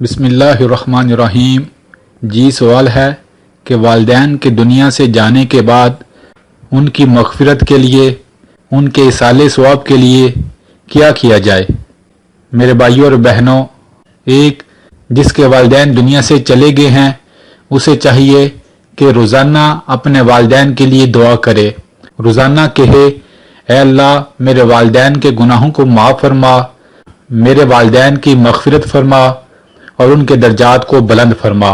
बिस्मिल्लाहिर्रहमानिर्रहीम। जी सवाल है कि वालिदैन के दुनिया से जाने के बाद उनकी मग़फ़िरत के लिए, उनके इसाले सवाब के लिए क्या किया जाए। मेरे भाइयों और बहनों, एक जिसके वालिदैन दुनिया से चले गए हैं उसे चाहिए कि रोज़ाना अपने वालिदैन के लिए दुआ करे। रोज़ाना कहे, ऐ अल्लाह मेरे वालिदैन के गुनाहों को माफ़ फरमा, मेरे वालिदैन की मग़फ़िरत फरमा और उनके दर्जात को बुलंद फरमा।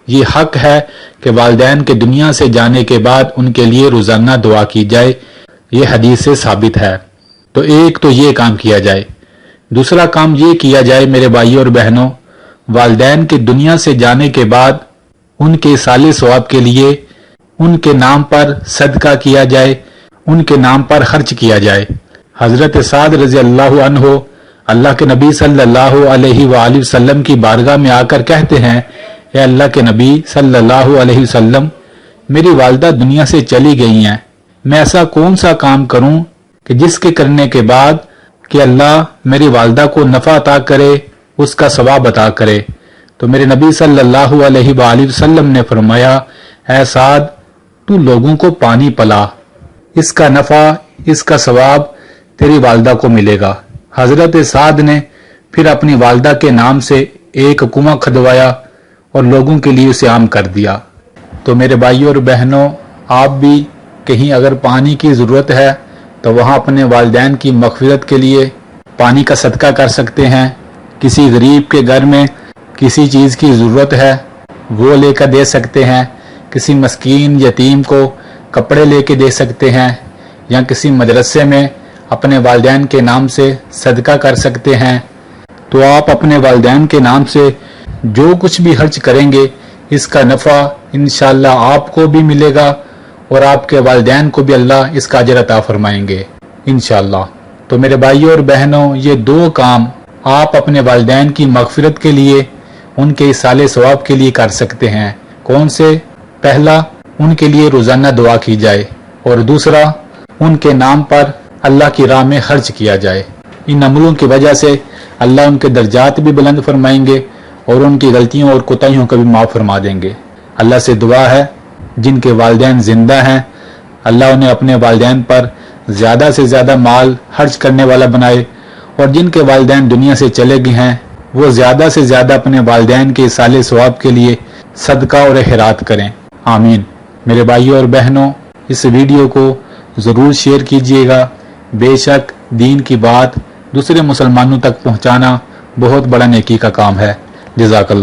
ये हक है कि वालिदैन के दुनिया से जाने के बाद उनके लिए रोज़ाना दुआ की जाए। ये हदीस से साबित है। तो एक तो ये काम किया जाए। दूसरा काम ये किया जाए मेरे भाइयों और बहनों, वालिदैन के दुनिया से जाने के बाद उनके साले सवाब के लिए उनके नाम पर सदका किया जाए, उनके नाम पर खर्च किया जाए। हजरत साद रज़ी अल्लाह अन्हो अल्लाह के नबी सल्लल्लाहु अलैहि वसल्लम की बारगाह में आकर कहते हैं, ए अल्लाह के नबी सल्लल्लाहु अलैहि वसल्लम, मेरी वालिदा दुनिया से चली गई हैं। मैं ऐसा कौन सा काम करूं कि जिसके करने के बाद कि अल्लाह मेरी वालिदा को नफा अता करे, उसका सवाब अता करे। तो मेरे नबी सल्लल्लाहु अलैहि वसल्लम ने फरमाया, ऐ साद, तू लोगों को पानी पिला, इसका नफा, इसका सवाब तेरी वालिदा को मिलेगा। हजरत साद ने फिर अपनी वालिदा के नाम से एक कुआं खुदवाया और लोगों के लिए उसे आम कर दिया। तो मेरे भाइयों और बहनों, आप भी कहीं अगर पानी की ज़रूरत है तो वहाँ अपने वालिदैन की मग़फ़िरत के लिए पानी का सदका कर सकते हैं। किसी गरीब के घर में किसी चीज़ की ज़रूरत है वो लेकर दे सकते हैं। किसी मस्कीन यतीम को कपड़े लेके दे सकते हैं, या किसी मदरसे में अपने वालिदैन के नाम से सदका कर सकते हैं। तो आप अपने वालिदैन के नाम से जो कुछ भी खर्च करेंगे, इसका नफ़ा इंशाअल्लाह आपको भी मिलेगा और आपके वालिदैन को भी अल्लाह इसका अजर अता फरमाएंगे इंशाअल्लाह। तो मेरे भाइयों और बहनों, ये दो काम आप अपने वालिदैन की मग़फ़िरत के लिए, उनके इसाले सवाब के लिए कर सकते हैं। कौन से? पहला, उनके लिए रोज़ाना दुआ की जाए, और दूसरा, उनके नाम पर अल्लाह की राह में खर्च किया जाए। इन अमलों की वजह से अल्लाह उनके दर्जात भी बुलंद फरमाएंगे और उनकी गलतियों और कोताहियों को भी माफ़ फरमा देंगे। अल्लाह से दुआ है, जिनके वालिदैन जिंदा हैं, अल्लाह उन्हें अपने वालिदैन पर ज़्यादा से ज़्यादा माल खर्च करने वाला बनाए, और जिनके वालिदैन दुनिया से चले गए हैं वो ज़्यादा से ज़्यादा अपने वालिदैन के इसाले सवाब के लिए सदका और खैरात करें। आमीन। मेरे भाइयों और बहनों, इस वीडियो को ज़रूर शेयर कीजिएगा। बेशक दीन की बात दूसरे मुसलमानों तक पहुंचाना बहुत बड़ा नेकी का काम है। जज़ाकल्लाह।